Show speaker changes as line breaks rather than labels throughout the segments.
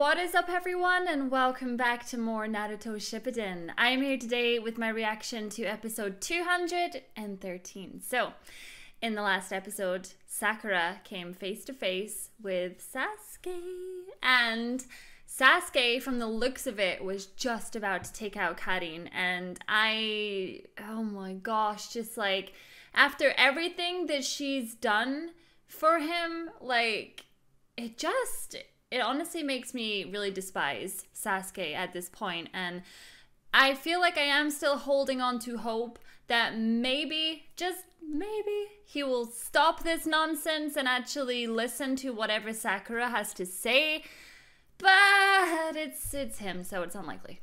What is up, everyone, and welcome back to more Naruto Shippuden. I am here today with my reaction to episode 213. So, in the last episode, Sakura came face to face with Sasuke, and Sasuke, from the looks of it, was just about to take out Karin, and oh my gosh, just like, after everything that she's done for him, like, it honestly makes me really despise Sasuke at this point, and I feel like I am still holding on to hope that maybe, just maybe, he will stop this nonsense and actually listen to whatever Sakura has to say, but it's him, so it's unlikely.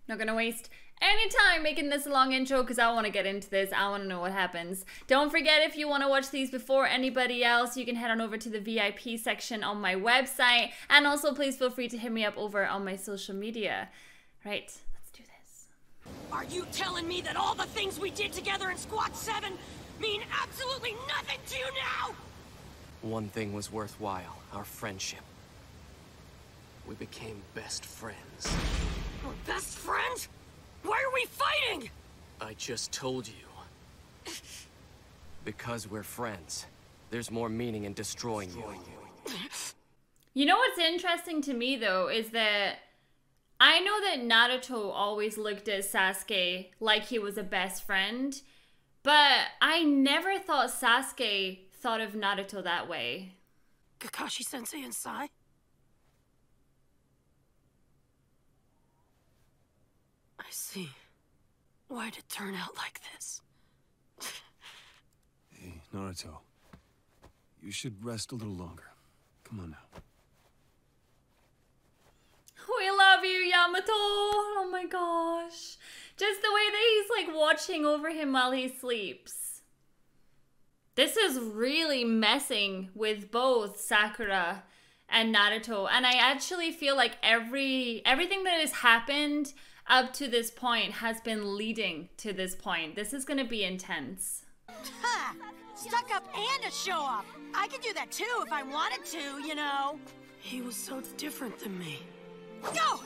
Not gonna waste any time making this a long intro because I want to get into this. I want to know what happens. Don't forget, if you want to watch these before anybody else, you can head on over to the VIP section on my website, and also please feel free to hit me up over on my social media. Right, let's do this.
Are you telling me that all the things we did together in Squad 7 mean absolutely nothing to you now?
One thing was worthwhile, our friendship. We became best friends.
We're best friends? Why are we fighting?
I just told you. Because we're friends. There's more meaning in destroying you.
You know what's interesting to me, though, is that I know that Naruto always looked at Sasuke like he was a best friend, but I never thought Sasuke thought of Naruto that way.
Kakashi-sensei and Sai? I see. Why'd it turn out like this?
Hey, Naruto. You should rest a little longer. Come on now.
We love you, Yamato! Oh my gosh. Just the way that he's like watching over him while he sleeps. This is really messing with both Sakura and Naruto. And I actually feel like everything that has happened up to this point has been leading to this point. This is gonna be intense.
Ha! Stuck up and a show off. I could do that too if I wanted to, you know. He was so different than me. Go!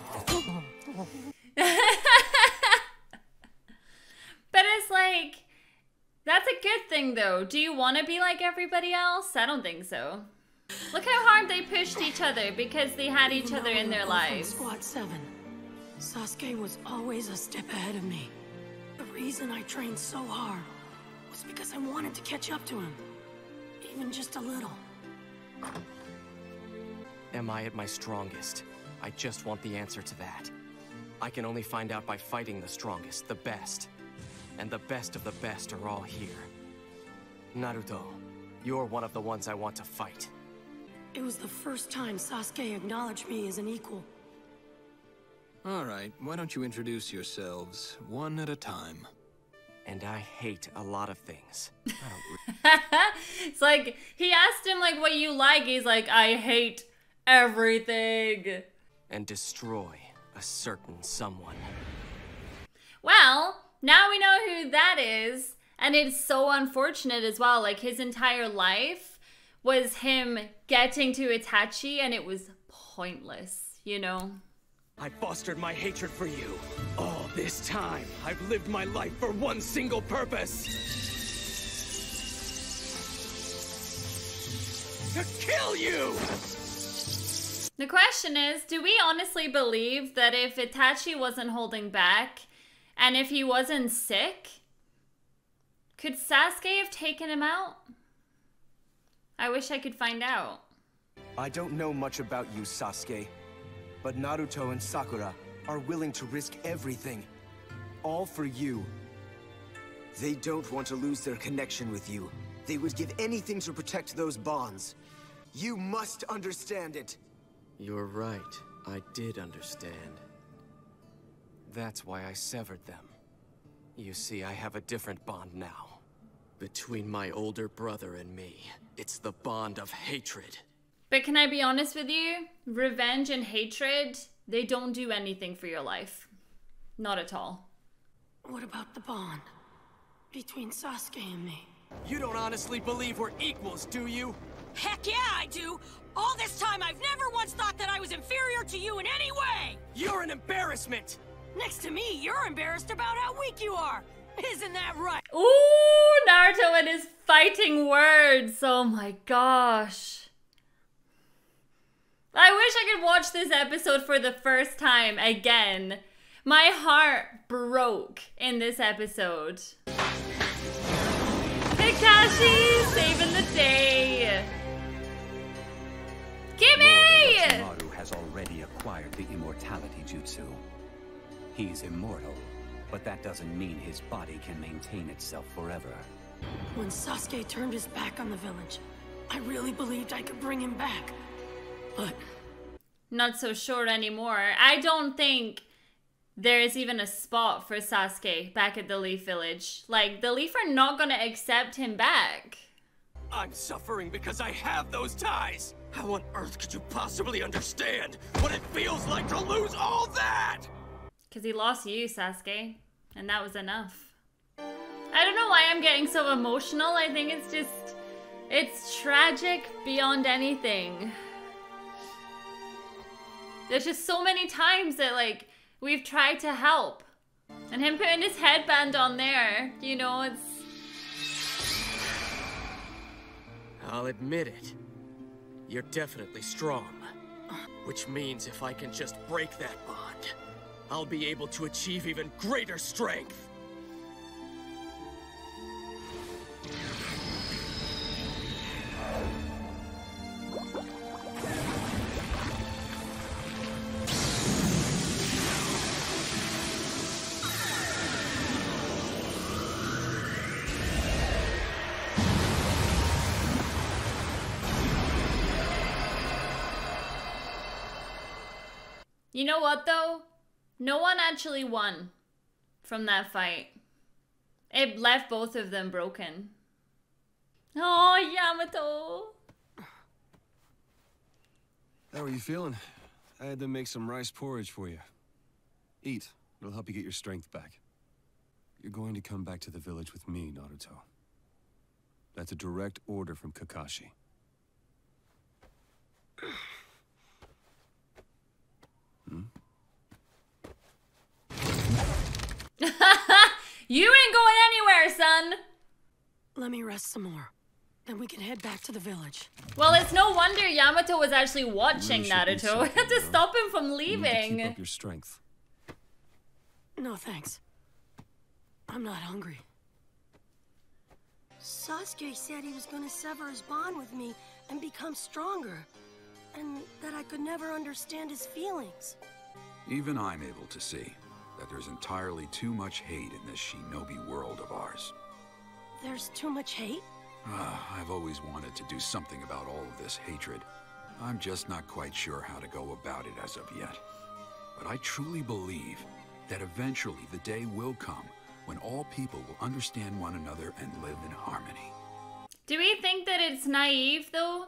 But it's like, that's a good thing though. Do you want to be like everybody else? I don't think so. Look how hard they pushed each other because they had each other in their lives.
Squad 7. Sasuke was always a step ahead of me. The reason I trained so hard was because I wanted to catch up to him. Even just a little.
Am I at my strongest? I just want the answer to that. I can only find out by fighting the strongest, the best. And the best of the best are all here. Naruto, you're one of the ones I want to fight.
It was the first time Sasuke acknowledged me as an equal.
All right, why don't you introduce yourselves one at a time?
And I hate a lot of things.
It's like, he asked him like what you like. He's like, I hate everything.
And destroy a certain someone.
Well, now we know who that is. And it's so unfortunate as well. Like, his entire life was him getting to Itachi, and it was pointless, you know?
I fostered my hatred for you. All this time, I've lived my life for one single purpose. To kill you!
The question is, do we honestly believe that if Itachi wasn't holding back, and if he wasn't sick, could Sasuke have taken him out? I wish I could find out.
I don't know much about you, Sasuke. But Naruto and Sakura are willing to risk everything. All for you. They don't want to lose their connection with you. They would give anything to protect those bonds. You must understand it.
You're right. I did understand. That's why I severed them. You see, I have a different bond now. Between my older brother and me, it's the bond of hatred.
But can I be honest with you? Revenge and hatred, they don't do anything for your life. Not at all.
What about the bond between Sasuke and me?
You don't honestly believe we're equals, do you?
Heck yeah, I do! All this time, I've never once thought that I was inferior to you in any way!
You're an embarrassment!
Next to me, you're embarrassed about how weak you are! Isn't that right?
Ooh, Naruto and his fighting words. Oh my gosh. I wish I could watch this episode for the first time again. My heart broke in this episode. Kakashi saving the day. Gimme!
Orochimaru has already acquired the immortality jutsu. He's immortal, but that doesn't mean his body can maintain itself forever.
When Sasuke turned his back on the village, I really believed I could bring him back. But
not so sure anymore. I don't think there is even a spot for Sasuke back at the Leaf Village. Like, the Leaf are not gonna accept him back.
I'm suffering because I have those ties! How on earth could you possibly understand what it feels like to lose all that?
Because he lost you, Sasuke. And that was enough. I don't know why I'm getting so emotional. I think it's just... it's tragic beyond anything. There's just so many times that, like, we've tried to help. And him putting his headband on there, you know, it's...
I'll admit it. You're definitely strong. Which means if I can just break that bond, I'll be able to achieve even greater strength.
You know what, though? No one actually won from that fight. It left both of them broken. Oh, Yamato!
How are you feeling? I had them make some rice porridge for you. Eat. It'll help you get your strength back. You're going to come back to the village with me, Naruto. That's a direct order from Kakashi.
You ain't going anywhere, son!
let me rest some more. Then we can head back to the village.
Well, it's no wonder Yamato was actually watching
You really should
Naruto.
eat
Had to
something,
stop him from
You need to
leaving.
keep up your strength.
No thanks. I'm not hungry. Sasuke said he was gonna sever his bond with me and become stronger. And that I could never understand his feelings.
Even I'm able to see that there's entirely too much hate in this shinobi world of ours.
There's too much hate?
I've always wanted to do something about all of this hatred. I'm just not quite sure how to go about it as of yet. But I truly believe that eventually the day will come when all people will understand one another and live in harmony.
Do we think that it's naive, though?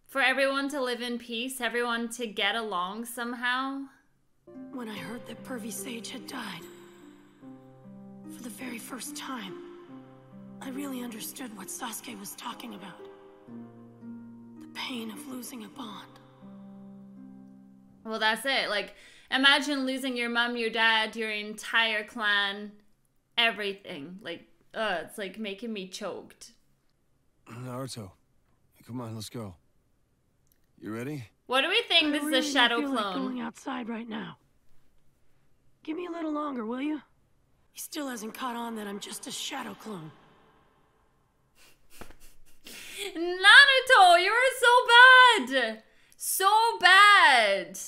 For everyone to live in peace, everyone to get along somehow?
When I heard that Pervy Sage had died, for the very first time, I really understood what Sasuke was talking about. The pain of losing a bond.
Well, that's it. Like, imagine losing your mom, your dad, your entire clan, everything. Like, it's like making me choked.
Naruto, come on, let's go. You ready?
What do we think? This is a shadow
I feel like
clone.
going outside right now. Give me a little longer, will you? He still hasn't caught on that I'm just a shadow clone.
Naruto, you are so bad! So bad!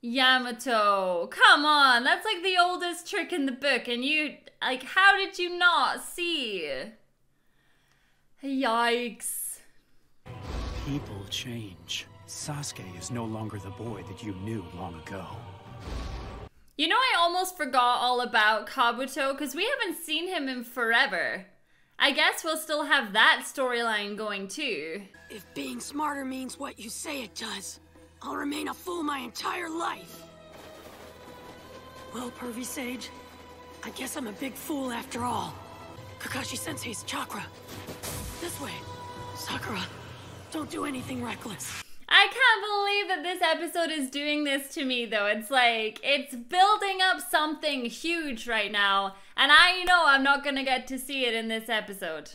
Yamato, come on, that's like the oldest trick in the book, and you, like, how did you not see? Yikes.
People change. Sasuke is no longer the boy that you knew long ago.
You know, I almost forgot all about Kabuto, because we haven't seen him in forever. I guess we'll still have that storyline going too.
If being smarter means what you say it does, I'll remain a fool my entire life. Well, Pervy Sage, I guess I'm a big fool after all. Kakashi Sensei's chakra. This way. Sakura, don't do anything reckless.
I can't believe that this episode is doing this to me, though. It's like, it's building up something huge right now, and I know I'm not gonna get to see it in this episode.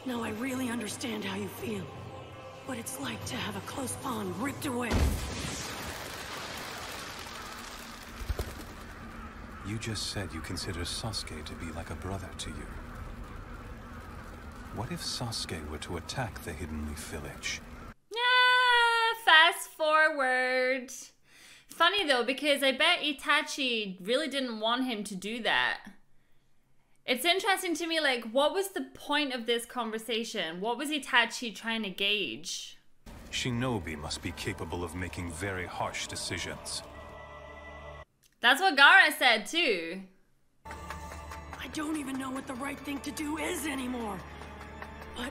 Now I really understand how you feel. What it's like to have a close bond ripped away.
You just said you consider Sasuke to be like a brother to you. What if Sasuke were to attack the Hidden Leaf Village?
Fast forward. Funny though, because I bet Itachi really didn't want him to do that. It's interesting to me, like, what was the point of this conversation? What was Itachi trying to gauge?
Shinobi must be capable of making very harsh decisions.
That's what Gaara said too.
I don't even know what the right thing to do is anymore. But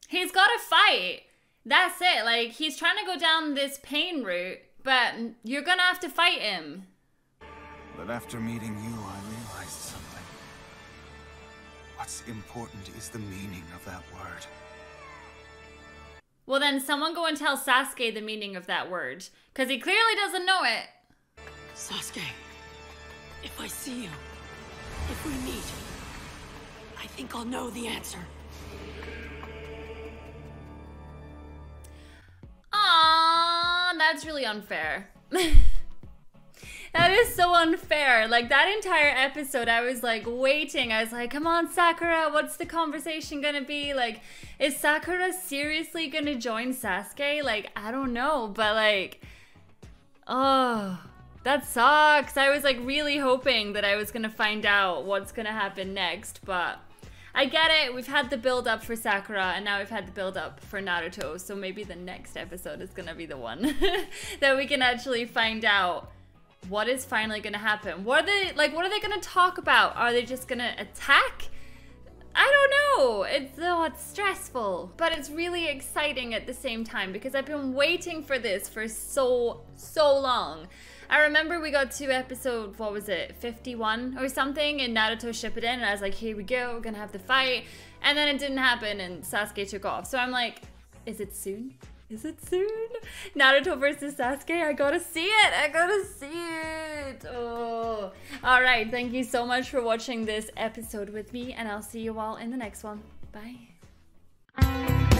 he's got to fight. That's it. Like, he's trying to go down this pain route, but you're gonna have to fight him.
But after meeting you, I realized something. What's important is the meaning of that word.
Well, then someone go and tell Sasuke the meaning of that word, because he clearly doesn't know it.
Sasuke, if I see you, if we meet, I think I'll know the answer.
Aww, that's really unfair. That is so unfair. Like, that entire episode, I was like waiting. I was like, come on, Sakura, what's the conversation gonna be? Like, is Sakura seriously gonna join Sasuke? Like, I don't know, but like, oh, that sucks. I was like really hoping that I was gonna find out what's gonna happen next, but I get it. We've had the build up for Sakura, and now we've had the build up for Naruto, so maybe the next episode is gonna be the one that we can actually find out what is finally gonna happen. What are they gonna talk about? Are they just gonna attack? I don't know. It's stressful, but it's really exciting at the same time because I've been waiting for this for so long. I remember we got to episode, what was it, 51 or something in Naruto Shippuden, and I was like, here we go, we're gonna have the fight, and then it didn't happen and Sasuke took off. So I'm like, is it soon? Is it soon? Naruto versus Sasuke, I gotta see it, I gotta see it. Oh. Alright, thank you so much for watching this episode with me, and I'll see you all in the next one. Bye.